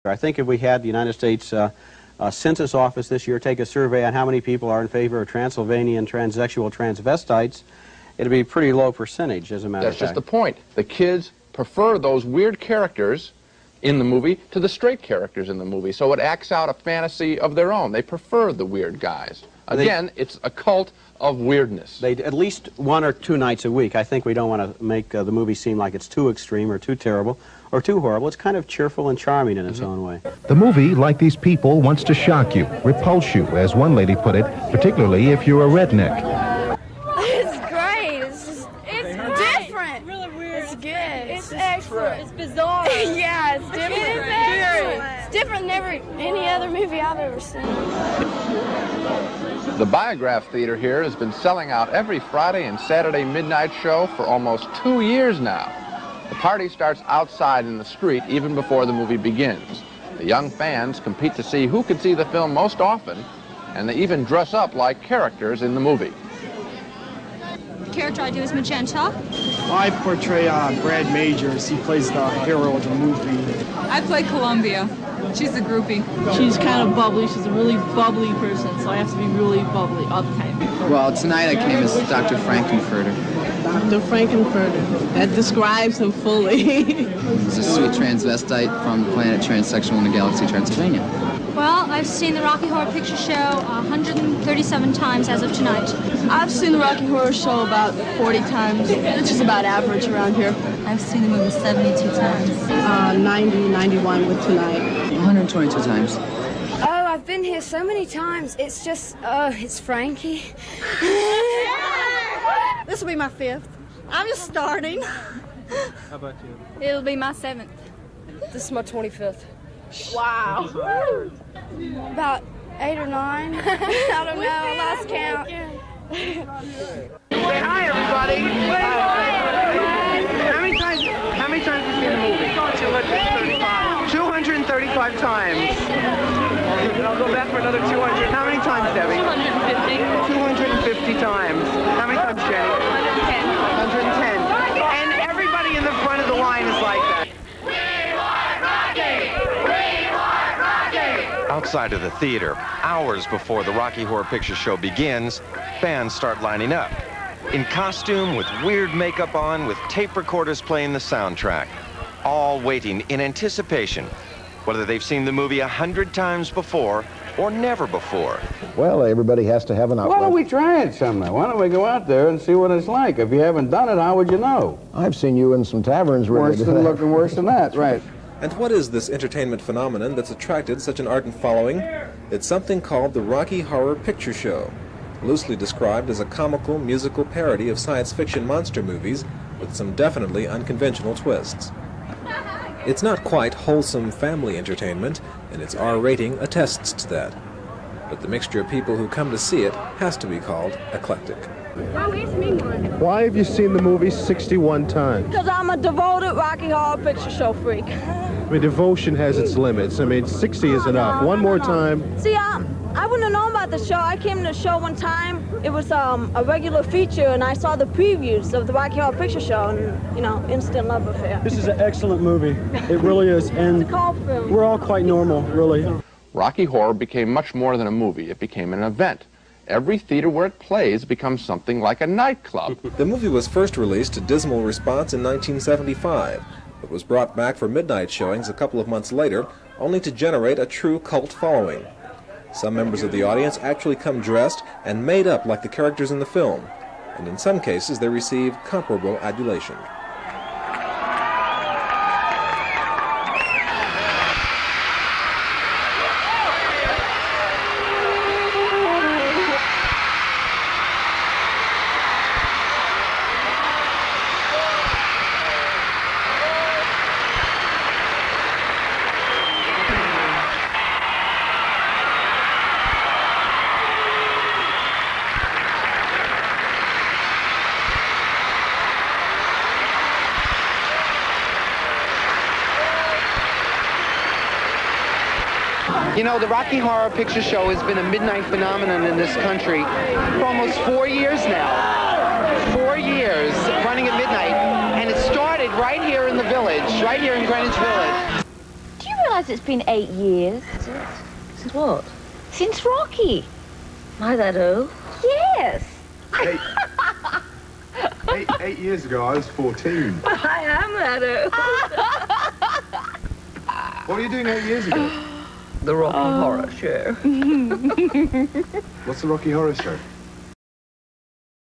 I think if we had the United States Census Office this year take a survey on how many people are in favor of Transylvanian transsexual transvestites, it'd be a pretty low percentage, as a matter of fact. That's just the point. The kids prefer those weird characters in the movie to the straight characters in the movie, so it acts out a fantasy of their own. They prefer the weird guys. Again, it's a cult of weirdness. They at least 1 or 2 nights a week. I think we don't want to make the movie seem like it's too extreme or too terrible or too horrible. It's kind of cheerful and charming in its own way. The movie, like these people, wants to shock you, repulse you, as one lady put it, particularly if you're a redneck. It's great. It's different. Really weird. It's good. It's excellent. It's bizarre. Yeah, it's different. It is excellent. It's different than any other movie I've ever seen. The Biograph Theater here has been selling out every Friday and Saturday midnight show for almost 2 years now. The party starts outside in the street even before the movie begins. The young fans compete to see who can see the film most often, and they even dress up like characters in the movie. The character I do is Magenta. I portray Brad Majors. He plays the hero of the movie. I play Columbia. She's the groupie. She's kind of bubbly. She's a really bubbly person, so I have to be really bubbly all the time. Well, tonight I came as Dr. Frankenfurter. Dr. Frankenfurter. That describes him fully. He's a sweet transvestite from the planet Transsexual in the galaxy Transylvania. Well, I've seen the Rocky Horror Picture Show 137 times as of tonight. I've seen the Rocky Horror Show about 40 times, which is about average around here. I've seen the movie 72 times. 90, 91 with tonight. 122 times. Oh, I've been here so many times. It's just, it's Frankie. This will be my 5th. I'm just starting. How about you? It'll be my 7th. This is my 25th. Wow. About 8 or 9. I don't know. I lost count. Hi, everybody. How many times have you seen the movie? 235. 235 times. And I'll go back for another 200. How many times, Debbie? 250. 250 times. How many times, Jenny? 110. 110. And everybody in the front of the line is like that. Outside of the theater, hours before the Rocky Horror Picture Show begins, fans start lining up. In costume, with weird makeup on, with tape recorders playing the soundtrack. All waiting in anticipation, whether they've seen the movie 100 times before or never before. Well, everybody has to have an outlet. Why don't we try it someday? Why don't we go out there and see what it's like? If you haven't done it, how would you know? I've seen you in some taverns where worse than looking worse than that, right. And what is this entertainment phenomenon that's attracted such an ardent following? It's something called the Rocky Horror Picture Show, loosely described as a comical musical parody of science fiction monster movies with some definitely unconventional twists. It's not quite wholesome family entertainment, and its R rating attests to that. But the mixture of people who come to see it has to be called eclectic. Why have you seen the movie 61 times? Because I'm a devoted Rocky Horror Picture Show freak. I mean, devotion has its limits. I mean, 60 is enough. One more time. See, I wouldn't have known about the show. I came to the show one time. It was a regular feature, and I saw the previews of the Rocky Horror Picture Show, and, you know, instant love affair. This is an excellent movie. It really is. And it's a cult film. We're all quite normal, really. Rocky Horror became much more than a movie. It became an event. Every theater where it plays becomes something like a nightclub. The movie was first released to dismal response in 1975, but was brought back for midnight showings a couple of months later, only to generate a true cult following. Some members of the audience actually come dressed and made up like the characters in the film, and in some cases they receive comparable adulation. You know, the Rocky Horror Picture Show has been a midnight phenomenon in this country for almost 4 years now. 4 years running at midnight, and it started right here in the village, right here in Greenwich Village. Do you realise it's been 8 years. Since what? Since Rocky. Am I that old? Yes. 8 years ago, I was 14. I am that old. What were you doing 8 years ago? The Rocky Horror Show. What's the Rocky Horror Show?